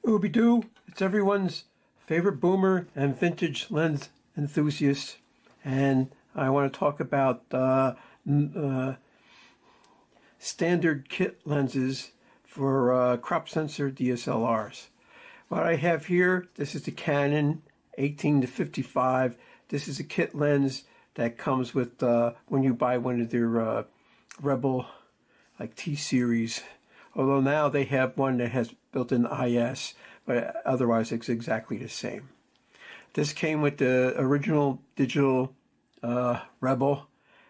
Ooby-doo, it's everyone's favorite boomer and vintage lens enthusiast, and I want to talk about standard kit lenses for crop sensor DSLRs. What I have here, this is the Canon 18-55. This is a kit lens that comes with when you buy one of their Rebel like T series. Although now they have one that has built-in IS, but otherwise it's exactly the same. This came with the original digital Rebel,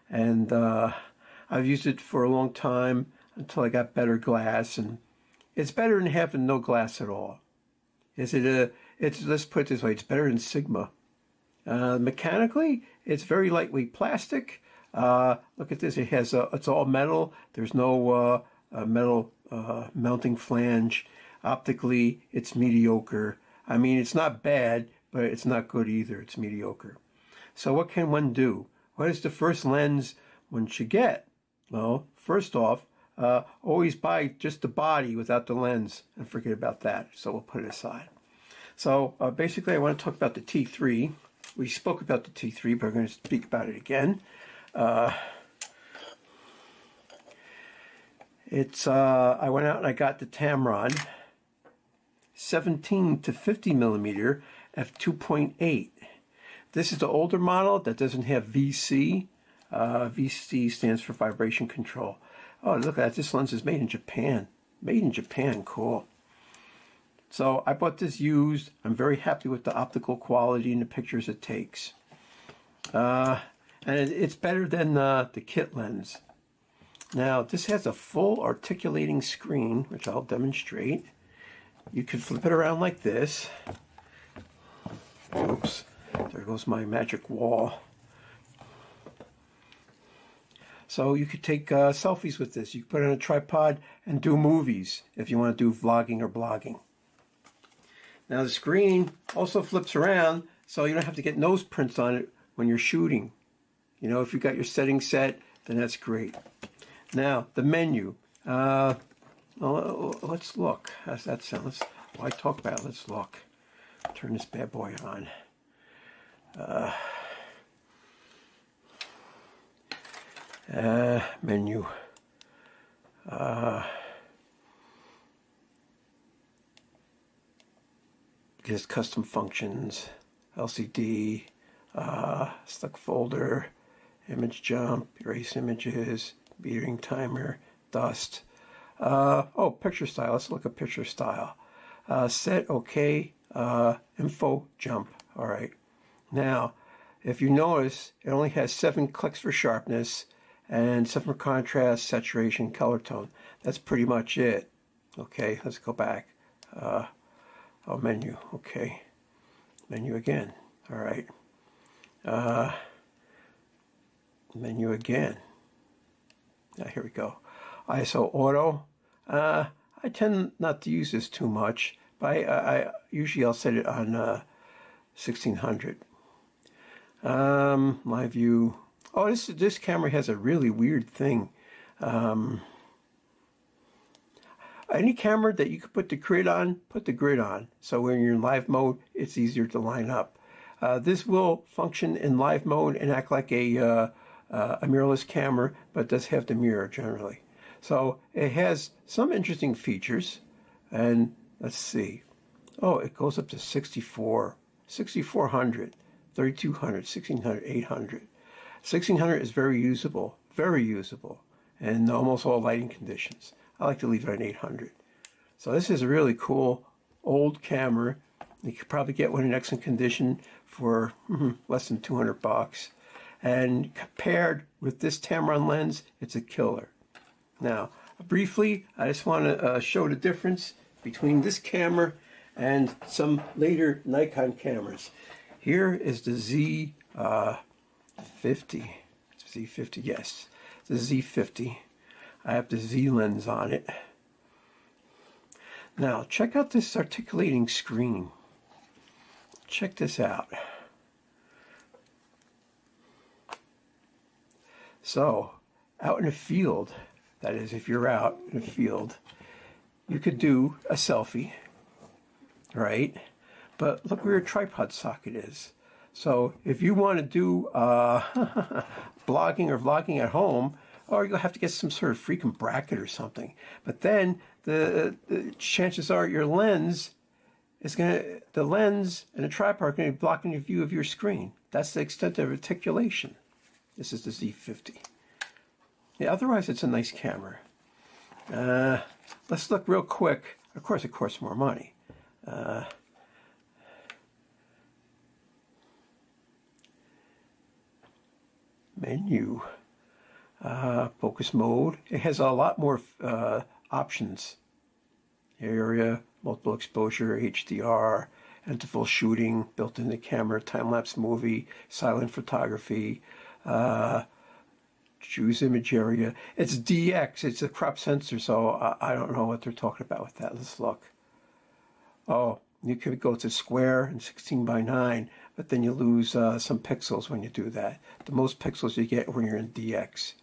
and I've used it for a long time until I got better glass, and it's better than having no glass at all. Let's put it this way, it's better than Sigma. Mechanically, it's very lightweight plastic. Look at this, it's all metal. There's no metal mounting flange. Optically, it's mediocre. I mean, it's not bad, but it's not good either. It's mediocre. So what can one do? What is the first lens one should get? Well, first off, always buy just the body without the lens and forget about that. So we'll put it aside. So basically, I want to talk about the T3. We spoke about the T3, but we're going to speak about it again. I went out and I got the Tamron 17-50 millimeter f2.8. This is the older model that doesn't have VC. VC stands for vibration control. Oh, look at that. This lens is made in Japan. Made in Japan. Cool. So I bought this used. I'm very happy with the optical quality and the pictures it takes. And it's better than the kit lens. Now, this has a full articulating screen, which I'll demonstrate. You can flip it around like this. Oops, there goes my magic wall. So you could take selfies with this. You can put it on a tripod and do movies if you want to do vlogging or blogging. Now the screen also flips around, so you don't have to get nose prints on it when you're shooting. You know, if you've got your settings set, then that's great. Now, the menu. Well, let's look. How's that sound? Why talk about it? Let's look. Turn this bad boy on. Menu. Just custom functions. LCD. Select folder. Image jump. Erase images. Metering timer, dust. Oh, picture style. Let's look at picture style. Set, okay. Info, jump. All right. Now, if you notice, it only has 7 clicks for sharpness and 7 for contrast, saturation, color tone. That's pretty much it. Okay, let's go back. Oh, menu. Okay. Menu again. All right. Menu again. Here we go. ISO auto. I tend not to use this too much, but I usually I'll set it on 1600. Live view. Oh, this camera has a really weird thing. Any camera that you could put the grid on, put the grid on. So when you're in live mode, it's easier to line up. This will function in live mode and act like a mirrorless camera, but it does have the mirror generally. So it has some interesting features, and let's see. Oh, it goes up to 64, 6400, 3200, 1600, 800. 1600 is very usable in almost all lighting conditions. I like to leave it on 800. So this is a really cool old camera. You could probably get one in excellent condition for less than 200 bucks. And compared with this Tamron lens, it's a killer. Now, briefly, I just want to show the difference between this camera and some later Nikon cameras. Here is the Z50. Z50, yes. The Z50. I have the Z lens on it. Now, check out this articulating screen. Check this out. So, out in the field, that is, if you're out in the field, you could do a selfie right? But look where your tripod socket is. So if you want to do blogging or vlogging at home, or you'll have to get some sort of freaking bracket or something. But then the chances are your lens is the lens and the tripod are going to be blocking your view of your screen. That's the extent of articulation. This is the Z50. Yeah, otherwise it's a nice camera. Let's look real quick. Of course, it costs more money. Menu. Focus mode. It has a lot more options. Area, multiple exposure, HDR, interval shooting, built in the camera, time-lapse movie, silent photography, choose image area. It's DX, it's a crop sensor, so I don't know what they're talking about with that. Let's look. Oh, you could go to square and 16 by 9, but then you lose some pixels when you do that. The most pixels you get when you're in DX.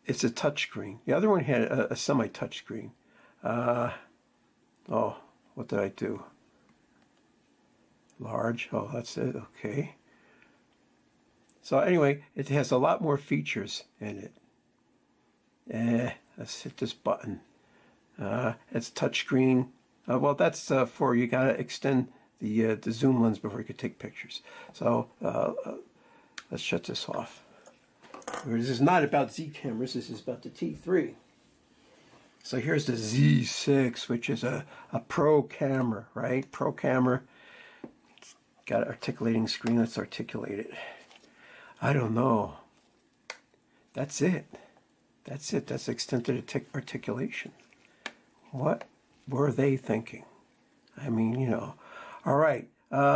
It's a touchscreen. The other one had a semi-touchscreen. Oh, what did I do? Large. Oh, that's it. Okay. So anyway, it has a lot more features in it. Let's hit this button. It's touchscreen. Well, that's for you got to extend the zoom lens before you can take pictures. So let's shut this off. This is not about Z cameras. This is about the T3. So here's the Z6, which is a pro camera, right? Pro camera. It's got an articulating screen. Let's articulate it. I don't know. That's it. That's it. That's the extent of the articulation. What were they thinking? I mean, you know. All right.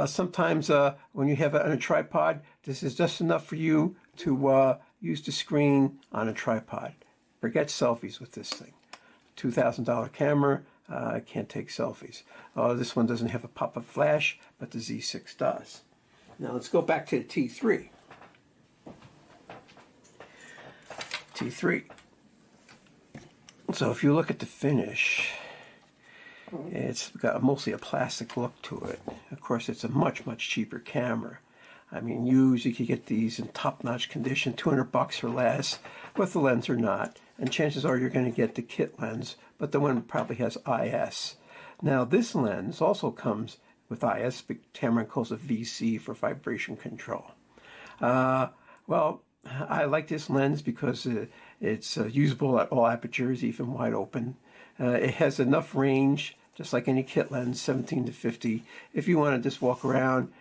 Sometimes when you have it on a tripod, this is just enough for you to use the screen on a tripod. Forget selfies with this thing. $2,000 camera, can't take selfies. This one doesn't have a pop-up flash, but the Z6 does. Now let's go back to the T3. T3. So if you look at the finish, it's got mostly a plastic look to it. Of course, it's a much, much cheaper camera. I mean, used, you could get these in top-notch condition, $200 or less, with the lens or not. And chances are you're going to get the kit lens, but the one probably has IS. Now, this lens also comes with IS, but Tamron calls it VC for vibration control. Well, I like this lens because it's usable at all apertures, even wide open. It has enough range, just like any kit lens, 17 to 50. If you want to just walk around,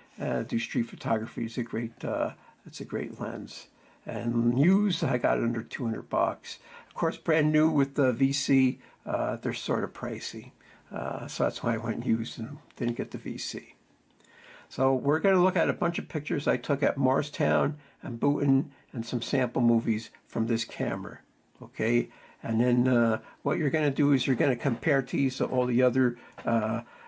do street photography, it's a great lens. And used, I got it under $200. Of course, brand new with the VC, they're sort of pricey. So that's why I went used and didn't get the VC. So we're going to look at a bunch of pictures I took at Morristown and Boonton and some sample movies from this camera. Okay? And then what you're going to do is you're going to compare these to all the other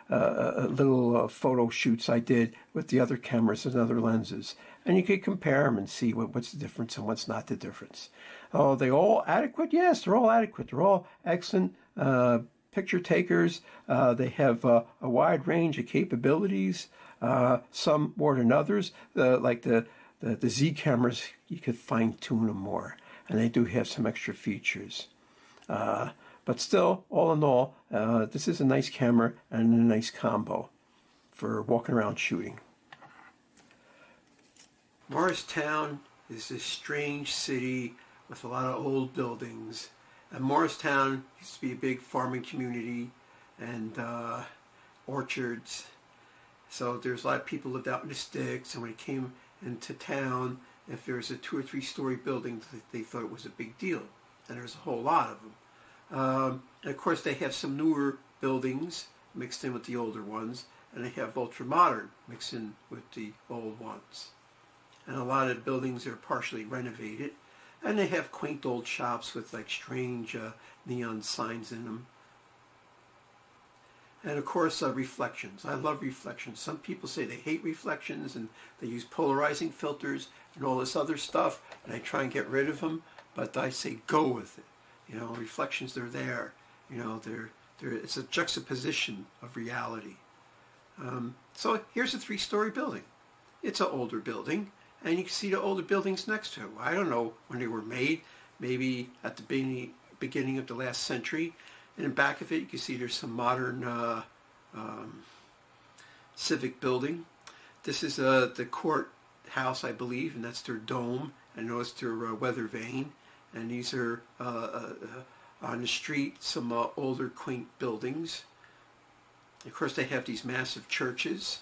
little photo shoots I did with the other cameras and other lenses. And you could compare them and see what's the difference and what's not the difference. Oh, they all adequate? Yes, they're all adequate. They're all excellent picture takers. They have a wide range of capabilities, some more than others. Like the Z cameras, you could fine-tune them more. And they do have some extra features. But still, all in all, this is a nice camera and a nice combo for walking around shooting. Morristown is this strange city with a lot of old buildings. And Morristown used to be a big farming community and orchards. So there's a lot of people lived out in the sticks, and when it came into town, if there was a 2 or 3 story building, they thought it was a big deal. And there's a whole lot of them. And of course they have some newer buildings mixed in with the older ones, and they have ultra-modern mixed in with the old ones. And a lot of buildings are partially renovated, and they have quaint old shops with like strange neon signs in them. And of course reflections. I love reflections. Some people say they hate reflections and they use polarizing filters and all this other stuff, and I try and get rid of them, but I say go with it. You know, reflections, they're there. You know, it's a juxtaposition of reality. So here's a 3-story building. It's an older building, and you can see the older buildings next to it. I don't know when they were made, maybe at the beginning of the last century. And in back of it, you can see there's some modern civic building. This is the courthouse, I believe, and that's their dome. I notice their weather vane. And these are, on the street, some older, quaint buildings. Of course, they have these massive churches,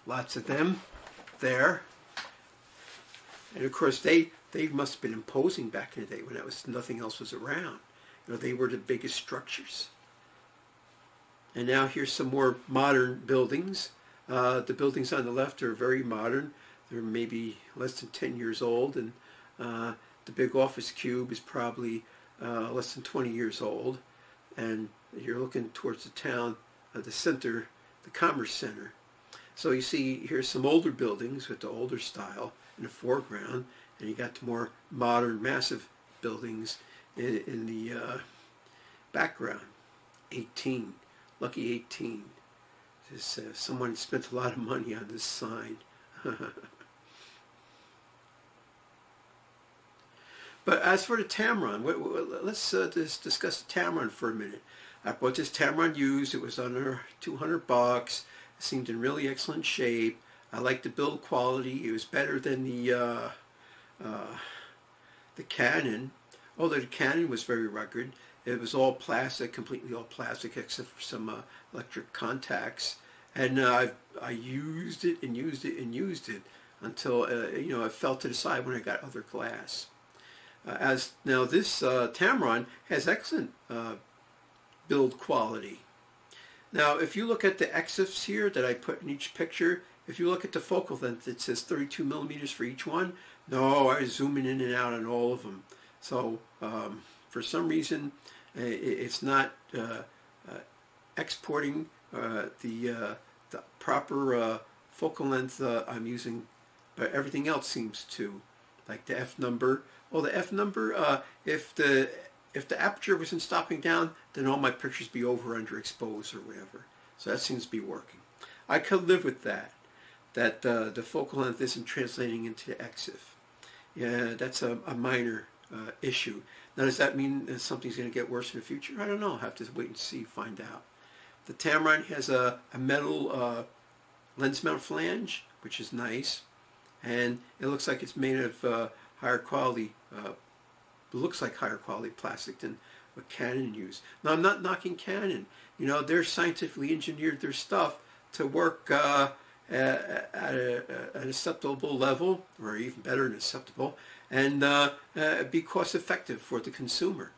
lots of them there. And of course, they must have been imposing back in the day when nothing else was around. You know, they were the biggest structures. And now here's some more modern buildings. The buildings on the left are very modern. They're maybe less than 10 years old, and the big office cube is probably less than 20 years old. And you're looking towards the town, the center, the Commerce Center. So you see here's some older buildings with the older style in the foreground, and you got the more modern, massive buildings in the background. 18, lucky 18. Someone spent a lot of money on this sign. But as for the Tamron, let's just discuss the Tamron for a minute. I bought this Tamron used. It was under $200. It seemed in really excellent shape. I liked the build quality. It was better than the Canon, although the Canon was very rugged. It was all plastic, completely all plastic, except for some electric contacts. And I used it and used it and used it until you know, it fell to the side when I got other glass. Now this Tamron has excellent build quality. Now if you look at the EXIFs here that I put in each picture, if you look at the focal length, it says 32 millimeters for each one. No, I was zooming in and out on all of them. So for some reason it's not exporting the proper focal length I'm using, but everything else seems to, like the f number. Well, the f number, if the aperture wasn't stopping down, then all my pictures be over, underexposed, or whatever. So that seems to be working. I could live with that. That the focal length isn't translating into EXIF. Yeah, that's a minor issue. Now, does that mean that something's going to get worse in the future? I don't know. I'll have to wait and see, find out. The Tamron has a metal lens mount flange, which is nice, and it looks like it's made of higher quality. Looks like higher quality plastic than what Canon used. Now, I'm not knocking Canon. You know, they're scientifically engineered their stuff to work at an acceptable level, or even better than acceptable, and be cost effective for the consumer.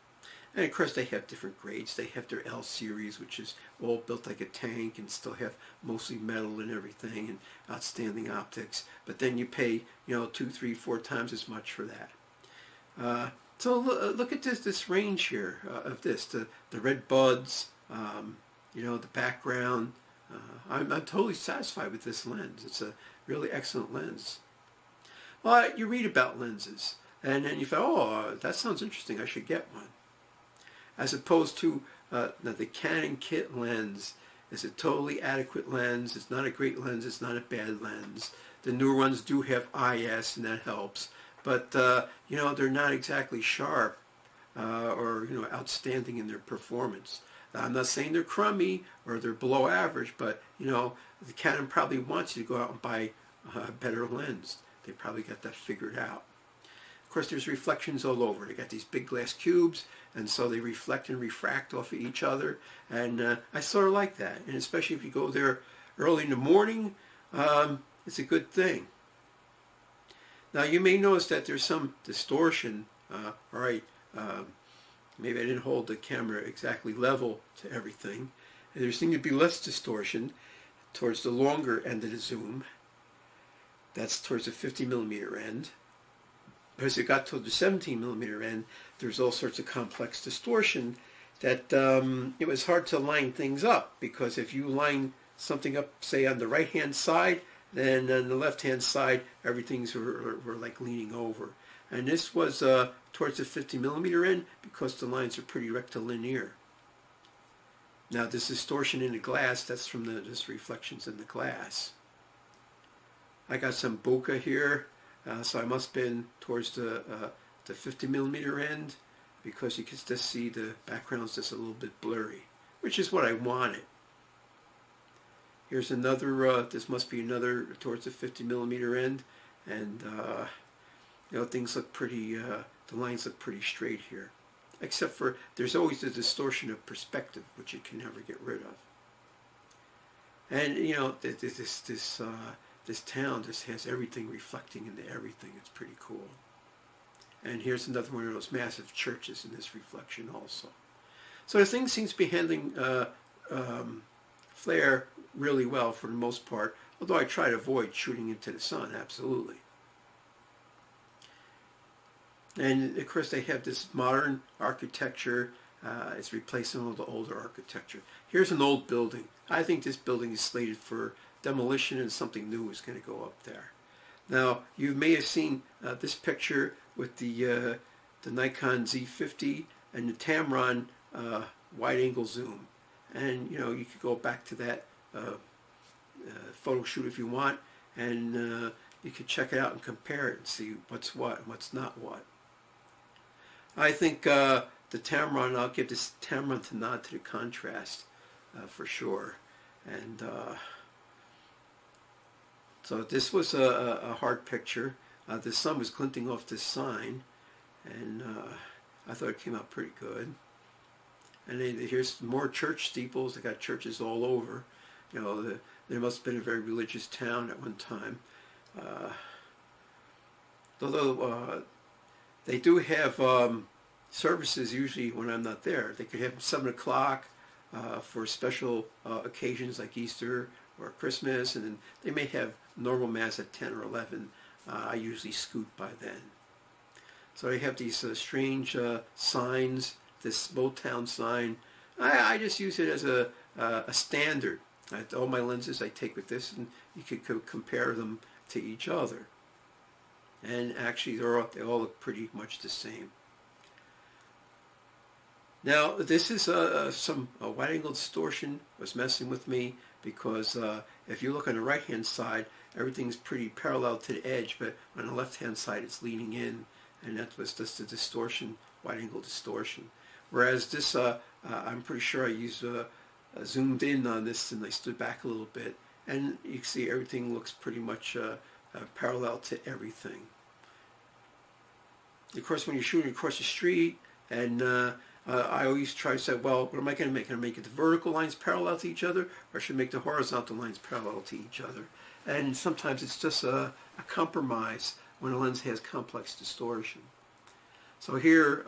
And of course they have different grades. They have their L series, which is all built like a tank and still have mostly metal and everything and outstanding optics. But then you pay, you know, 2, 3, 4 times as much for that. So look at this range here of this, the red buds, you know, the background. I'm totally satisfied with this lens. It's a really excellent lens. Well, you read about lenses, and then you thought, oh, that sounds interesting. I should get one. As opposed to the Canon kit lens is a totally adequate lens. It's not a great lens. It's not a bad lens. The newer ones do have IS, and that helps. But you know, they're not exactly sharp or, you know, outstanding in their performance. I'm not saying they're crummy or they're below average, but you know, the Canon probably wants you to go out and buy a better lens. They probably got that figured out. Of course, there's reflections all over. They got these big glass cubes, and so they reflect and refract off of each other. And I sort of like that. And especially if you go there early in the morning, it's a good thing. Now, you may notice that there's some distortion. All right, maybe I didn't hold the camera exactly level to everything. And there seemed to be less distortion towards the longer end of the zoom. That's towards the 50 millimeter end. As it got to the 17 millimeter end, there's all sorts of complex distortion that it was hard to line things up, because if you line something up, say on the right hand side, Then on the left-hand side, everything's were like leaning over. And this was towards the 50mm end because the lines are pretty rectilinear. Now this distortion in the glass, that's from just reflections in the glass. I got some bokeh here, so I must have been towards the 50mm end because you can just see the background's just a little bit blurry, which is what I wanted. Here's another, this must be another towards the 50mm end, and you know, things look pretty, the lines look pretty straight here. Except for, there's always the distortion of perspective, which you can never get rid of. And, you know, this town just has everything reflecting into everything. It's pretty cool. And here's another one of those massive churches in this reflection also. So the thing seems to be handling flare really well for the most part, although I try to avoid shooting into the sun, absolutely. And of course they have this modern architecture. It's replacing all the older architecture. Here's an old building. I think this building is slated for demolition and something new is going to go up there. Now you may have seen this picture with the Nikon Z50 and the Tamron wide-angle zoom. And you know, you could go back to that photo shoot if you want, and you could check it out and compare it and see what's what and what's not what. I think the Tamron, I'll give this Tamron the nod to the contrast for sure. And so this was a hard picture. The sun was glinting off this sign, and I thought it came out pretty good. And then here's more church steeples. They got churches all over. You know, there must have been a very religious town at one time. Although they do have services usually when I'm not there. They could have 7 o'clock for special occasions like Easter or Christmas, and then they may have normal mass at 10 or 11. I usually scoot by then. So they have these strange signs, this Motown sign. I just use it as a standard. All my lenses I take with this, and you could compare them to each other. And actually they all look pretty much the same. Now this is some wide-angle distortion was messing with me because if you look on the right-hand side, everything's pretty parallel to the edge, but on the left-hand side it's leaning in, and that was just the distortion, wide-angle distortion. Whereas this, I'm pretty sure I used zoomed in on this and I stood back a little bit, and you can see everything looks pretty much parallel to everything. Of course, when you're shooting across the street, and I always try to say, well, what am I going to make? Can I make it the vertical lines parallel to each other, or should I make the horizontal lines parallel to each other? And sometimes it's just a compromise when a lens has complex distortion. So here,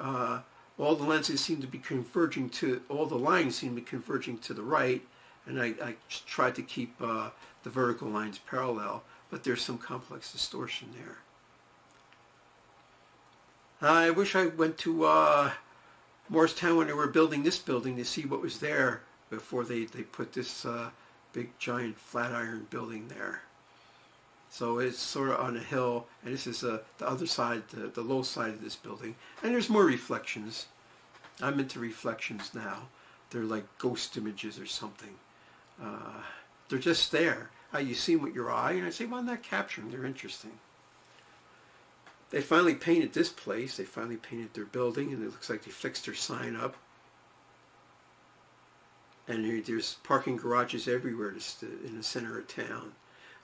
all the lenses seem to be converging to, all the lines seem to be converging to the right, and I tried to keep the vertical lines parallel, but there's some complex distortion there. I wish I went to Morristown when they were building this building to see what was there before they put this big giant Flatiron building there. So it's sort of on a hill, and this is the other side, the low side of this building. And there's more reflections. I'm into reflections now. They're like ghost images or something. They're just there. You see them with your eye, and I say, well, I'm not capturing them. They're interesting. They finally painted this place. They finally painted their building, and it looks like they fixed their sign up. And there's parking garages everywhere just in the center of town.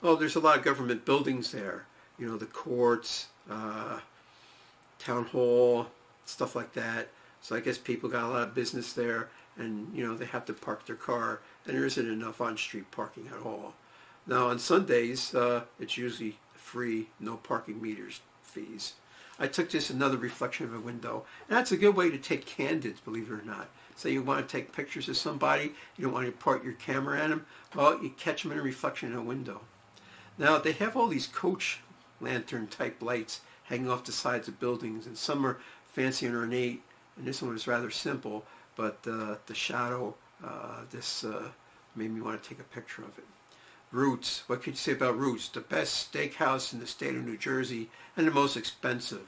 Oh, there's a lot of government buildings there. You know, the courts, town hall, stuff like that. So I guess people got a lot of business there, and you know, they have to park their car, and there isn't enough on-street parking at all. Now on Sundays, it's usually free, no parking meters fees. I took just another reflection of a window, and that's a good way to take candids, believe it or not. Say you want to take pictures of somebody, you don't want to point your camera at them, well, you catch them in a reflection in a window. Now they have all these coach lantern type lights hanging off the sides of buildings, and some are fancy and ornate, and this one was rather simple, but the shadow, this made me want to take a picture of it. Roots. What could you say about Roots? The best steakhouse in the state of New Jersey and the most expensive.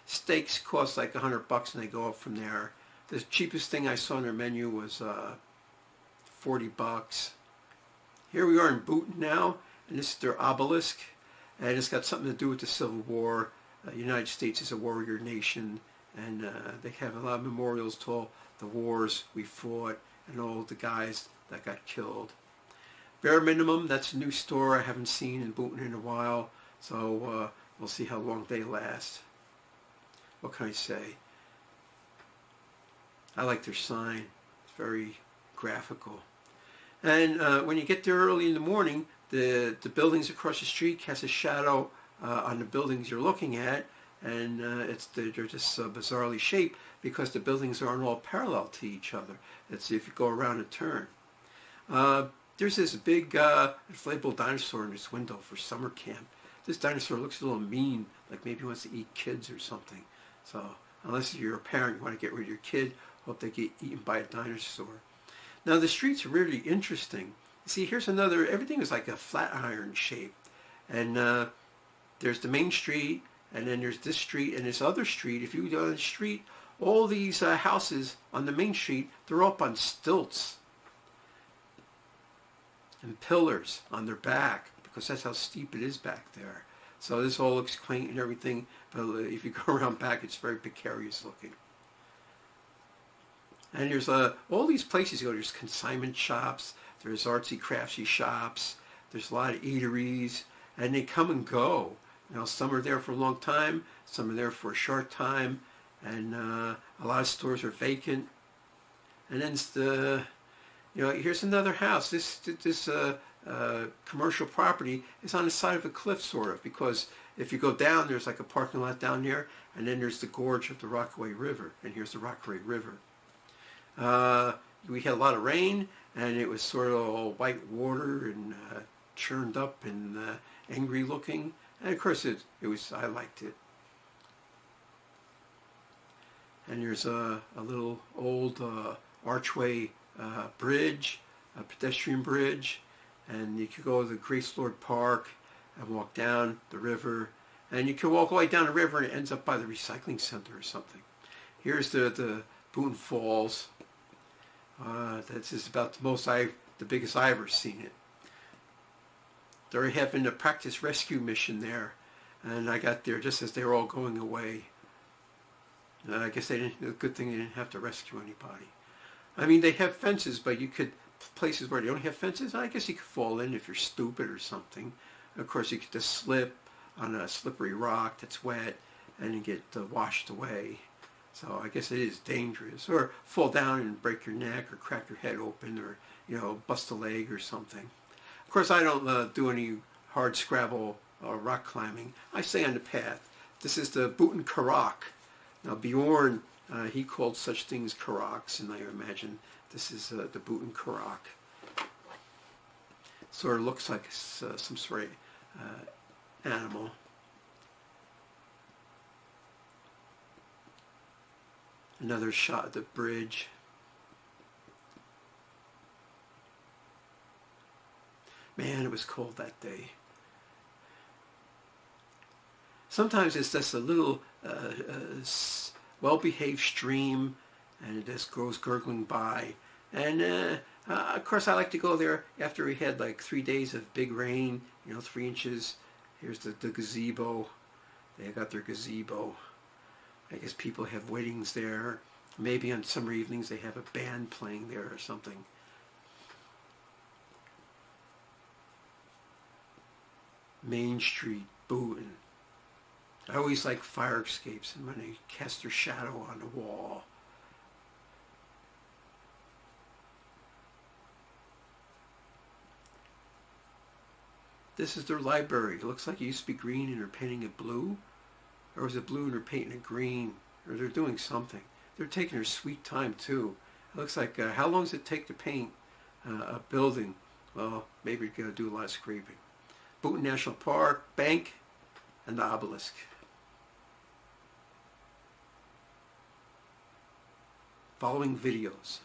Steaks cost like $100 and they go up from there. The cheapest thing I saw on their menu was $40. Here we are in Boonton now, and this is their obelisk, and it's got something to do with the Civil War. The United States is a warrior nation, and they have a lot of memorials to all the wars we fought and all the guys that got killed. Bare Minimum, that's a new store I haven't seen in Boonton in a while, so we'll see how long they last. What can I say? I like their sign. It's very graphical. And when you get there early in the morning, the buildings across the street cast a shadow on the buildings you're looking at, and they're just bizarrely shaped because the buildings aren't all parallel to each other. That's if you go around a turn. There's this big inflatable dinosaur in this window for summer camp. This dinosaur looks a little mean, like maybe he wants to eat kids or something. So unless you're a parent, you want to get rid of your kid, hope they get eaten by a dinosaur. Now the streets are really interesting. See, here's another, everything is like a flat iron shape. And there's the main street, and then there's this street and this other street. If you go on the street, all these houses on the main street, they're up on stilts and pillars on their back, because that's how steep it is back there. So this all looks quaint and everything, but if you go around back, it's very precarious looking. And there's all these places you go. There's consignment shops, there's artsy craftsy shops, there's a lot of eateries, and they come and go. You know, some are there for a long time, some are there for a short time, and a lot of stores are vacant. And then it's here's another house. This commercial property is on the side of a cliff, sort of, because if you go down, there's like a parking lot down there, and then there's the gorge of the Rockaway River, and here's the Rockaway River. We had a lot of rain, and it was sort of all white water and churned up and angry looking, and of course it was. I liked it. And there's a little old archway bridge, a pedestrian bridge, and you could go to the Grace Lord Park and walk down the river, and you can walk all the way down the river and it ends up by the recycling center or something. Here's the Boone Falls. That's just about the biggest I've ever seen it. They're having a practice rescue mission there, and I got there just as they were all going away. I guess they didn't. A good thing they didn't have to rescue anybody. I mean, they have fences, but you could, places where they don't have fences, I guess you could fall in if you're stupid or something. Of course, you could just slip on a slippery rock that's wet and you get washed away. So I guess it is dangerous. Or fall down and break your neck or crack your head open, or, bust a leg or something. Of course, I don't do any hard scrabble rock climbing. I stay on the path. This is the Boonton Karak. Now, Bjorn, he called such things Karaks, and I imagine this is the Boonton Karak. Sort of looks like some sort of animal. Another shot of the bridge. Man, it was cold that day. Sometimes it's just a little well-behaved stream, and it just goes gurgling by. And of course, I like to go there after we had like 3 days of big rain, 3 inches. Here's the gazebo. They got their gazebo. I guess people have weddings there. Maybe on summer evenings they have a band playing there or something. Main Street, Boonton. I always like fire escapes and when they cast their shadow on the wall. This is their library. It looks like it used to be green and they're painting it blue. Or was it blue and they're painting it green? Or they're doing something. They're taking their sweet time too. It looks like, how long does it take to paint a building? Well, maybe you're going to do a lot of scraping. Boonton National Park, Bank, and the obelisk. Following videos.